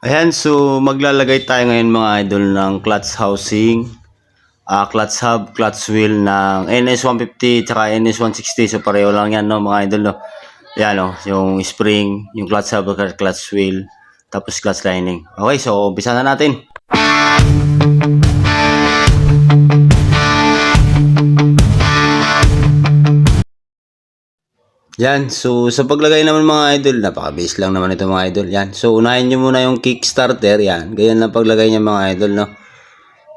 Ayan, so maglalagay tayo ngayon mga idol ng clutch housing, clutch hub, clutch wheel ng NS150 tsaka NS160. So pareho lang yan, no, mga idol, no. Ayan, no, yung spring, yung clutch hub, clutch wheel, tapos clutch lining. Okay, so umpisa na natin. Yan, so sa paglagay naman mga idol, napakabilis lang naman ito mga idol. Yan, so unahin nyo muna yung kickstarter, yan. Ganyan lang paglagay niya mga idol, no.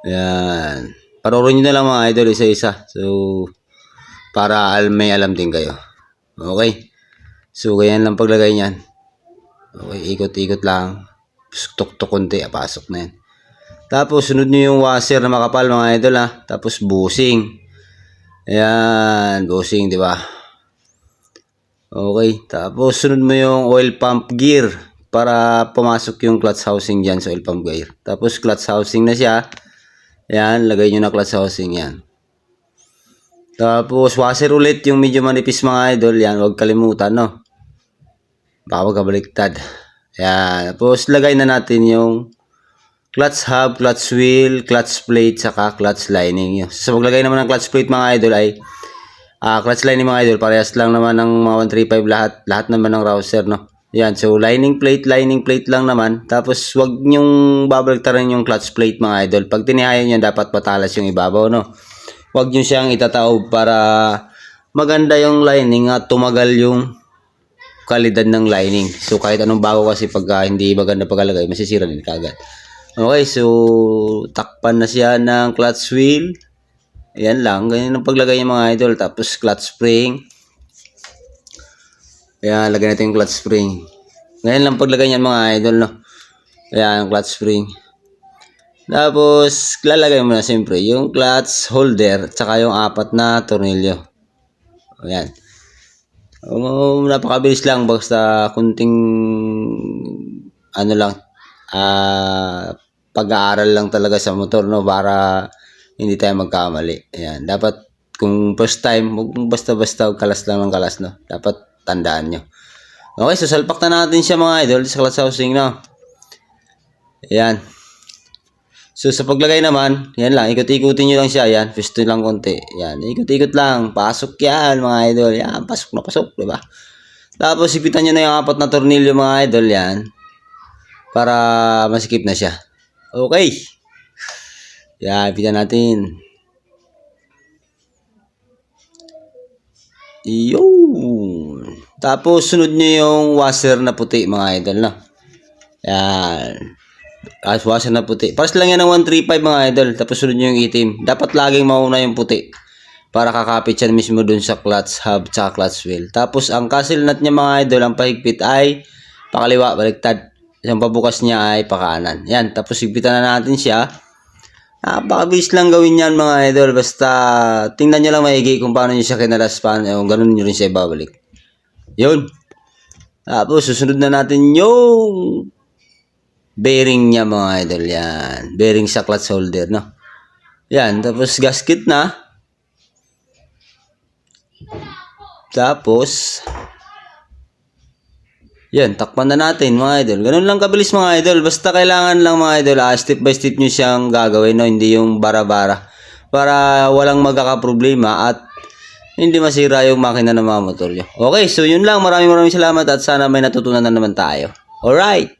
Yan, parorin nyo na lang mga idol isa-isa. So, para may alam din kayo. Okay, so ganyan lang paglagay niyan. Okay, ikot-ikot lang. Tuk-tuk konti, pasok na yan. Tapos sunod nyo yung washer na makapal mga idol, ha. Tapos bushing. Ayan, bushing, di ba? Okay, tapos sunod mo yung oil pump gear para pumasok yung clutch housing dyan sa oil pump gear. Tapos clutch housing na siya. Yan, lagay nyo na clutch housing yan. Tapos washer ulit yung medyo manipis mga idol. Yan, huwag kalimutan, no? Baka magkabaliktad. Yan, tapos lagay na natin yung clutch hub, clutch wheel, clutch plate, saka clutch lining. So maglagay naman ng clutch plate mga idol ay clutch lining mga idol, parehas lang naman ng mga 135 lahat naman ng rouser, no. Yan, so lining plate lang naman. Tapos wag nyong babaliktaran yung clutch plate mga idol. Pag tinihayan nyo, dapat patalas yung ibabaw, no. Wag nyo siyang itataob para maganda yung lining at tumagal yung kalidad ng lining. So kahit anong bago kasi pag hindi maganda pagkalagay, masisira din kagad. Okay, so takpan na siya ng clutch wheel. Ayan lang, ganyan ang paglagay ng mga idol. Tapos clutch spring. Ayan, lagay natin yung clutch spring. Ngayon lang paglagay niyan mga idol, no. Ayan, clutch spring. Tapos lalagay mo na siyempre yung clutch holder tsaka yung 4 na tornilyo. Ayan. Napakabilis lang, basta kunting ano lang, pag-aaral lang talaga sa motor, no, para hindi tayo magkamali. Ayan, dapat kung first time, basta-basta kalas lang ng kalas, no. Dapat tandaan nyo. Okay, so salpak na natin siya mga idol sa clutch housing, no. Ayan. So sa paglagay naman, yan lang, ikot-ikutin nyo lang siya. Ayan, piston lang konti. Ayan, ikot-ikot lang. Pasok yan mga idol. Ayan, pasok na pasok, diba? Tapos ipitan nyo na yung 4 na tornilyo mga idol, yan. Para masikip na siya. Okay. Yan, ipitan natin. Yun. Tapos sunod nyo yung washer na puti mga idol, na. Yan. Washer na puti. Paras lang yan ng 135 mga idol. Tapos sunod nyo yung itim. Dapat laging mauna yung puti para kakapit yan mismo dun sa clutch hub tsaka clutch wheel. Tapos ang castle nut niya mga idol, ang pahigpit ay pakaliwa, baliktad. Yung pabukas niya ay pakanan. Yan. Tapos higpitan na natin siya. Napakabilis lang gawin yan mga idol. Basta tingnan nyo lang maigi kung paano nyo siya kinalas, paano ganun nyo rin siya ibabalik. Yun. Tapos susunod na natin yung bearing niya mga idol. Yan. Bearing sa clutch holder, no. Yan. Tapos gasket na. Tapos yan, takpan na natin mga idol. Ganun lang kabilis mga idol. Basta kailangan lang mga idol, step by step nyo siyang gagawin, no? Hindi yung bara-bara. Para walang magkakaproblema at hindi masira yung makina ng mga motor nyo. Okay, so yun lang. Maraming salamat at sana may natutunan na naman tayo. Alright.